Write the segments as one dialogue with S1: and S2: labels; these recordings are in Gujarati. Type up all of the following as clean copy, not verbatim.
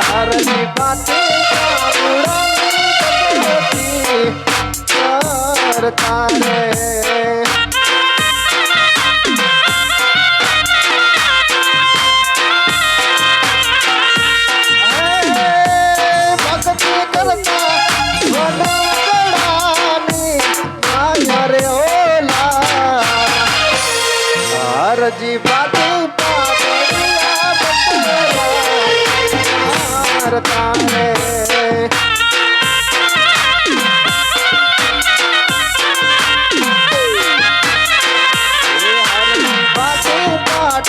S1: હરજી પાટી તારે પાટડિયા બકરા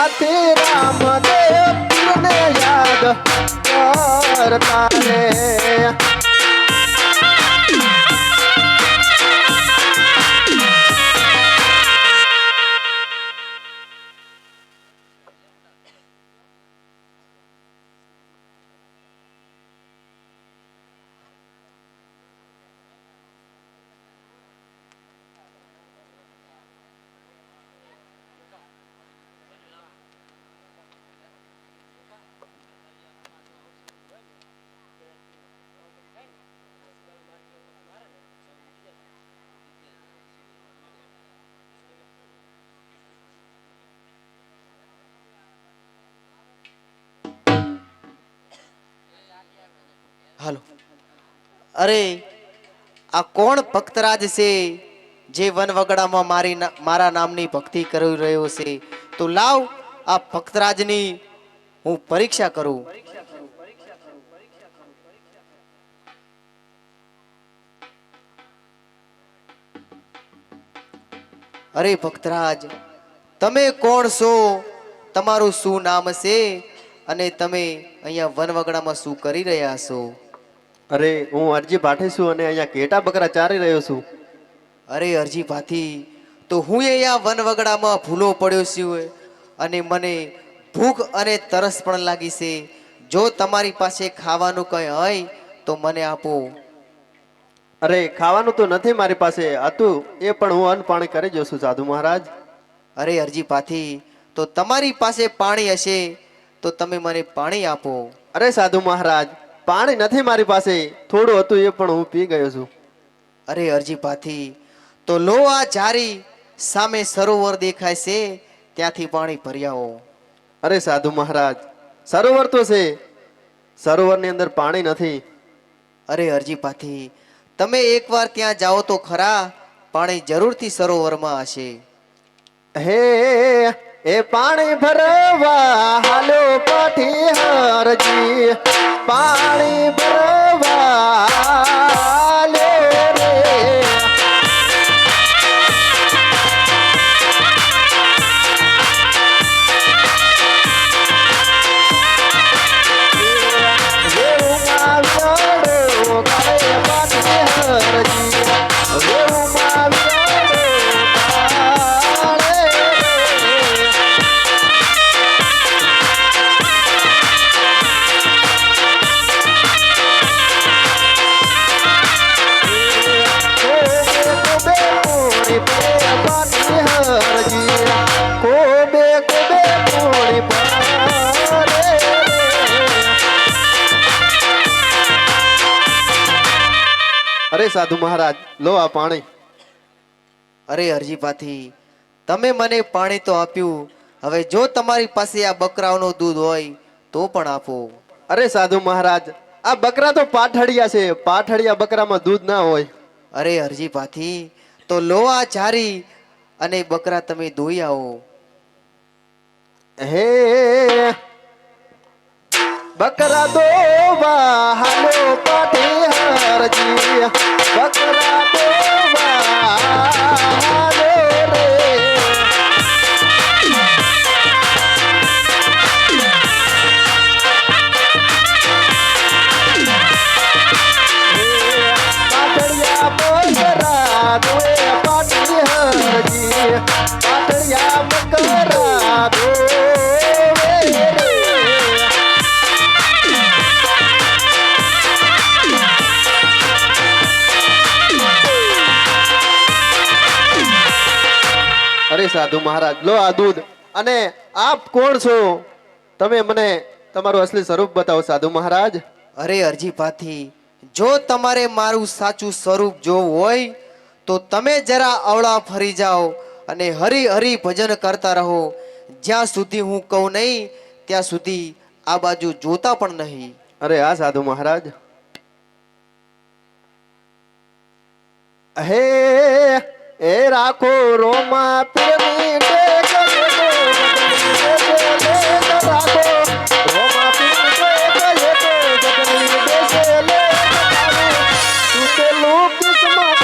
S1: તારે રામદેવ ને યાદ કરતા રે
S2: હાલો અરે આ કોણ ભક્તરાજ છે જે વનવગડામાં મારા નામની ભક્તિ કરી રહ્યો છે તો લાવ આ ભક્તરાજની હું પરીક્ષા કરું અરે ભક્તરાજ તમે કોણ છો તમારું શું નામ છે અને તમે અહીંયા વનવગડામાં શું કરી રહ્યા છો
S1: અરે હું અરજી ભાઠી છું અને અહીંયા ઘેટા બકરા ચારી રહ્યો છું
S2: અરે અરજી ભાથી તો હું અહીંયા વનવગડામાં ભૂલો પડ્યો છું અને મને ભૂખ અને તરસ પણ લાગી છે જો તમારી પાસે ખાવાનું કંઈ હોય તો મને આપો
S1: અરે ખાવાનું તો નથી મારી પાસે હતું એ પણ હું અન્ન પાણી કરી જઉં છું સાધુ મહારાજ
S2: અરે અરજી ભાથી તો તમારી પાસે પાણી હશે તો તમે મને પાણી આપો
S1: અરે સાધુ મહારાજ પાણી નથી મારી પાસે થોડું હતું એ પણ હું પી ગયો છું
S2: અરે અરજી ભાથી તો લો આ જારી સામે સરોવર દેખાય છે ત્યાંથી પાણી ભરી આવો
S1: અરે સાધુ મહારાજ સરોવર તો છે સરોવરની અંદર પાણી નથી
S2: અરે અરજી ભાથી તમે એકવાર ત્યાં જાઓ તો ખરા પાણી જરૂરથી સરોવરમાં હશે
S1: હે એ પાણી ભરવા હાલો પાઠી હરજી પાણી ભરવા હાલો રે સાધુ મહારાજ, લો આ પાણી.
S2: અરે હરજીભાથી, તમે મને પાણી તો આપ્યું, હવે જો તમારી પાસે આ બકરાઓનું દૂધ હોય તો પણ આપો.
S1: અરે સાધુ મહારાજ, આ બકરા તો પાઠડિયા છે, પાઠડિયા બકરામાં દૂધ ના હોય.
S2: અરે હરજીભાથી, તો લોહા જારી અને બકરા તમે દોઈ આવો.
S1: હે બકરા દોવા હાલો પાઠી હરજી, બકરા દોવા હાલો રે. પાટડિયા બકરા દોએ પાઠી હરજી, પાટડિયા બકરા દોવે રે. અરે સાધુ મહારાજ, લો આ દૂધ. અને આપ કોણ છો? તમે મને તમારું અસલી સ્વરૂપ બતાવો સાધુ મહારાજ.
S2: અરે હરજીભાથી, જો તમારે મારું સાચું સ્વરૂપ જોવું હોય તો તમે જરા અવળા ફરી જાઓ અને હરી હરી ભજન કરતા રહો. જ્યાં સુધી હું કહું નહીં ત્યાં સુધી આ બાજુ જોતા પણ નહીં.
S1: અરે આ સાધુ મહારાજ. હે એ રાખો રોમા પીરની ટેક, રાખો રોમા પીરની ટેક, જગની દેશે લે તૂટેલું કિસ્મત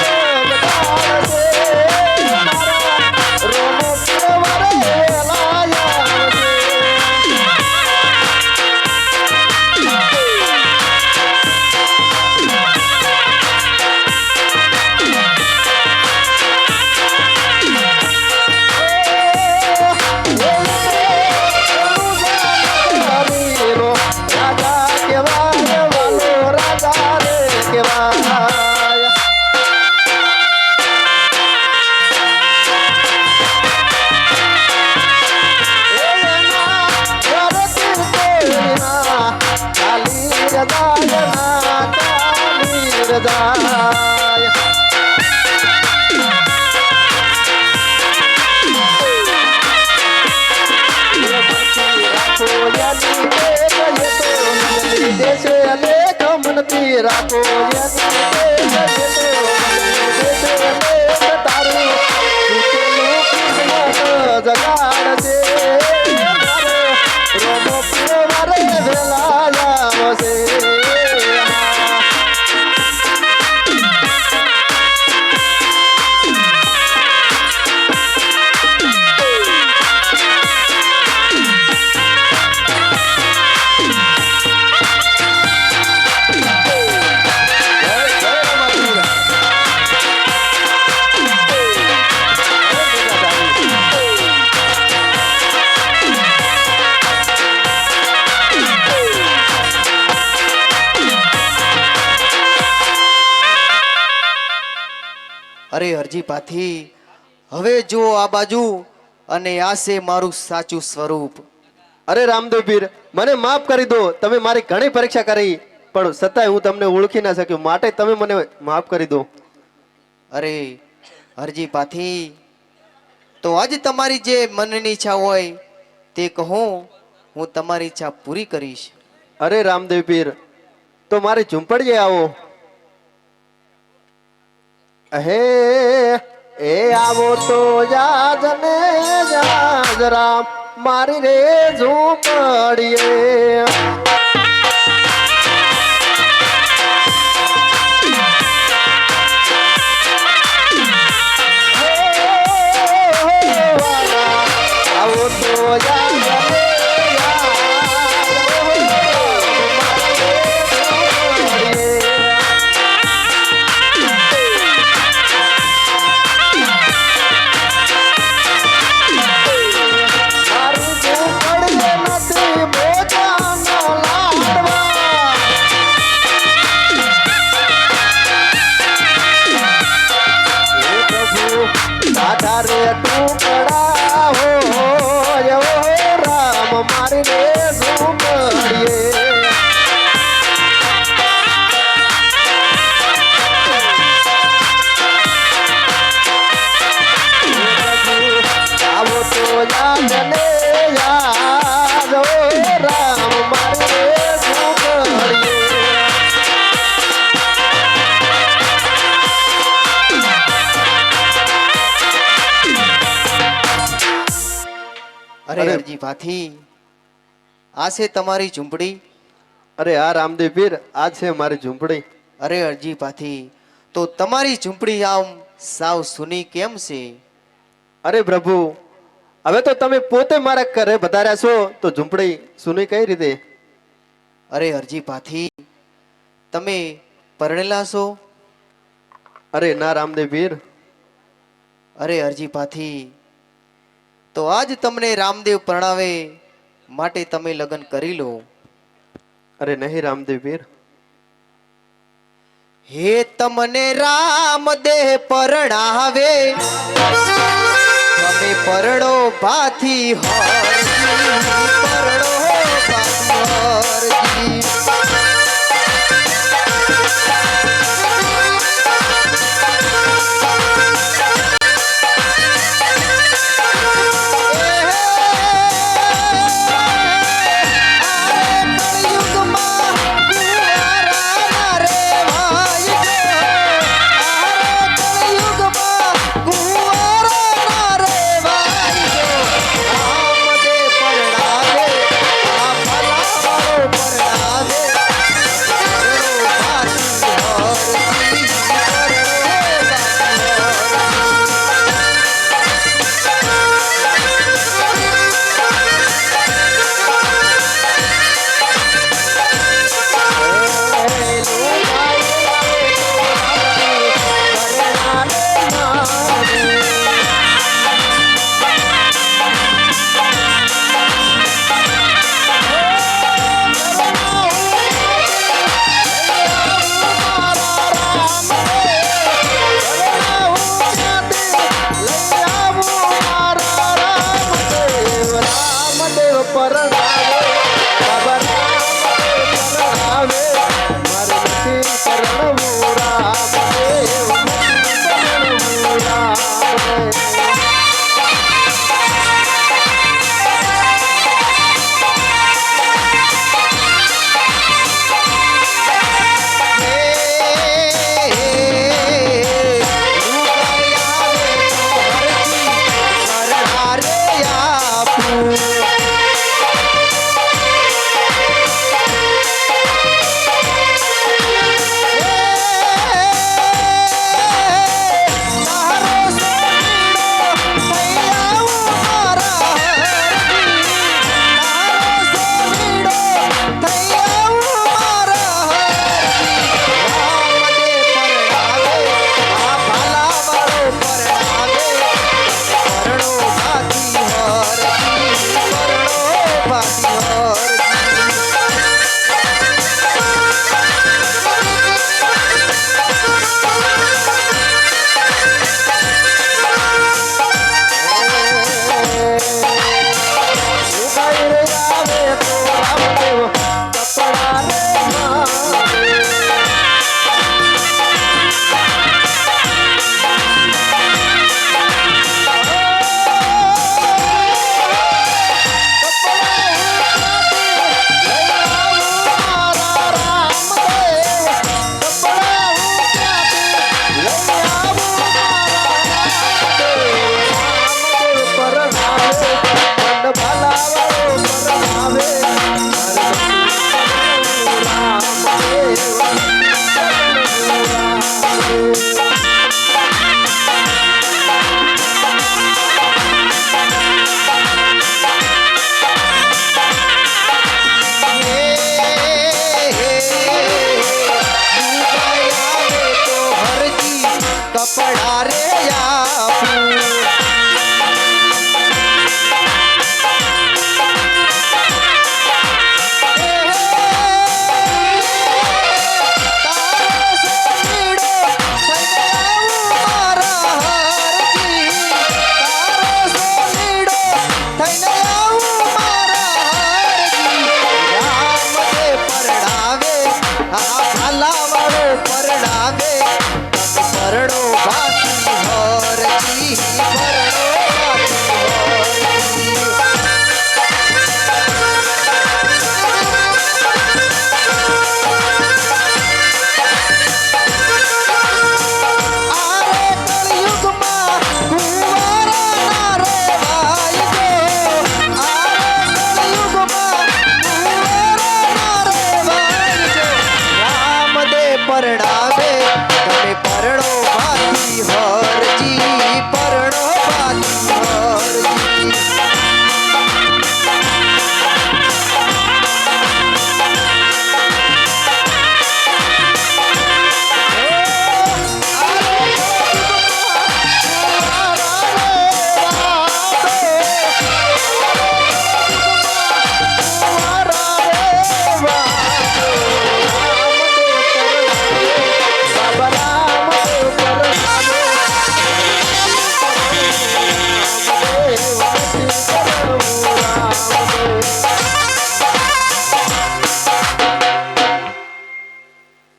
S1: લગાડ છે મારા રોમો પીરવારે લાયા છે. રાજા કેવાય વાલો રાજા રે કેવાય. રાખો તારું જગાડ છે રોમો પીરવારે વેલા આવશે.
S2: અરે હરજીભાથી, હવે જુઓ આ બાજુ અને આ છે મારું સાચું સ્વરૂપ.
S1: અરે રામદેવ પીર, મને માફ કરી દો. તમે મારી ઘણી પરીક્ષા કરી પણ છતાંય હું તમને ઓળખી ના શક્યો, માટે તમે મને માફ કરી દો.
S2: અરે હરજીભાથી, તો આજ તમારી જે મનની ઈચ્છા હોય તે કહો, હું તમારી ઈચ્છા પૂરી કરીશ.
S1: અરે રામદેવ પીર, તો મારી ઝૂંપડીએ આવો. હે એ આવો તો યાદ ને યાદ રામ મારી રે ઝૂંપડીએ. આવો તો યાદ ને રે ટુકડા હો રામ મારી રે ઝૂંપડીએ.
S2: અરે
S1: અરે.
S2: અરજી ભાથી આ છે તમારી ઝૂંપડી?
S1: અરે આ રામદેવ પીર, આ છે મારી ઝૂંપડી.
S2: અરે અરજી ભાથી તો તમારી ઝૂંપડી આમ સાવ સૂની કેમ છે?
S1: અરે પ્રભુ, હવે તો તમે પોતે મારા ઘરે વધાર્યા છો તો ઝૂંપડી સુની કઈ રીતે?
S2: અરે અરજી ભાથી તમે પરણેલા છો?
S1: અરે ના રામદેવ પીર.
S2: અરે અરજી ભાથી તો આજ તમને રામદેવ પરણાવે માટે તમે લગ્ન કરી લો.
S1: અરે નહીં રામદેવ પીર.
S2: હે તમને રામદેવ પરણાવે તમે પરણો ભાથી હરજી, પરણો ભાથી હરજી.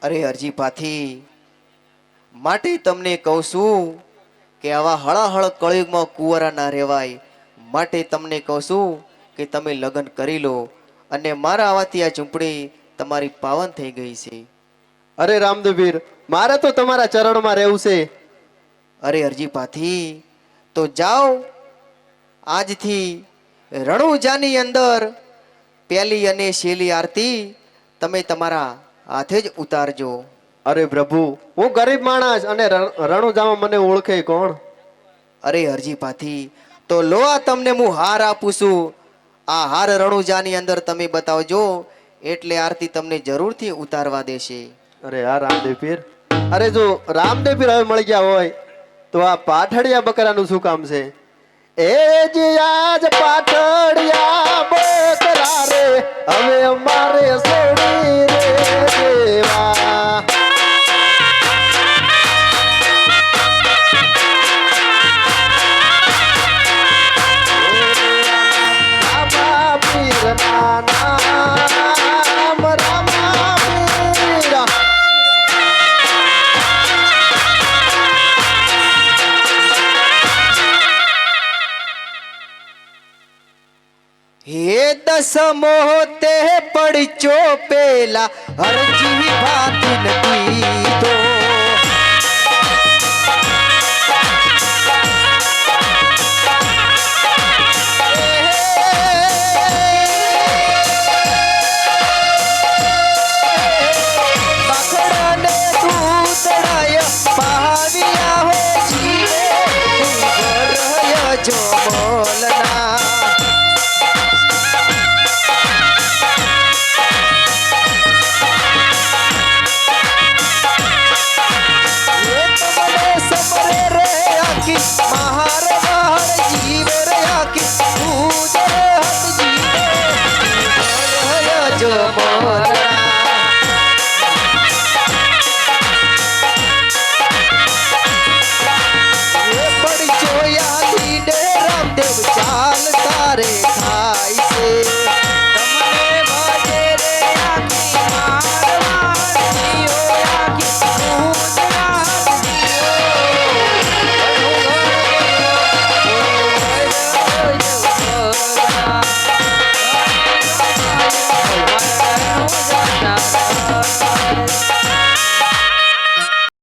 S2: અરે અરજી પાથી માટે તમને કહું છું કે આવા હળાહળ કળયુગમાં કુંવરા ના રહેવાય. માટે તમને કહું છું કે તમે લગ્ન કરી લો અને મારા આવાથી આ ઝૂંપડી તમારી પાવન થઈ ગઈ છે.
S1: અરે રામદેવીર, મારે તો તમારા ચરણમાં રહેવું છે.
S2: અરે અરજી પાથી તો જાઓ, આજથી રણુજાની અંદર પહેલી અને છેલ્લી આરતી તમે તમારા હાથે જ ઉતારજો.
S1: અરે પ્રભુ, હું ગરીબ માણસ અને રણુજામાં મને ઓળખે કોણ?
S2: અરે અરજી પાથી તો લો આ તમને હું હાર આપું છું. આ હાર રણુજાની અંદર તમે બતાવજો એટલે આરતી તમને જરૂરથી ઉતારવા દેશે.
S1: અરે હા રામદેવીર, અરે જો રામદેવીર હવે મળી ગયા હોય તો આ પાઠડિયા બકરાનું શું કામ છે? એ જે આજ પાઠડિયા બકરા રે હવે અમારે છોડી રે દેવા. રામા પીરના નામ, રામા પીર.
S2: હે દસમો તે પડચો પેલા અરજી ભાતીન દીધો. પકડને દૂતડાય પાવ્યા હો જીવે ભરય જો મોલના. મહાર મહાર જીવ રયાકી પૂજે હત જીવે જો મોલ.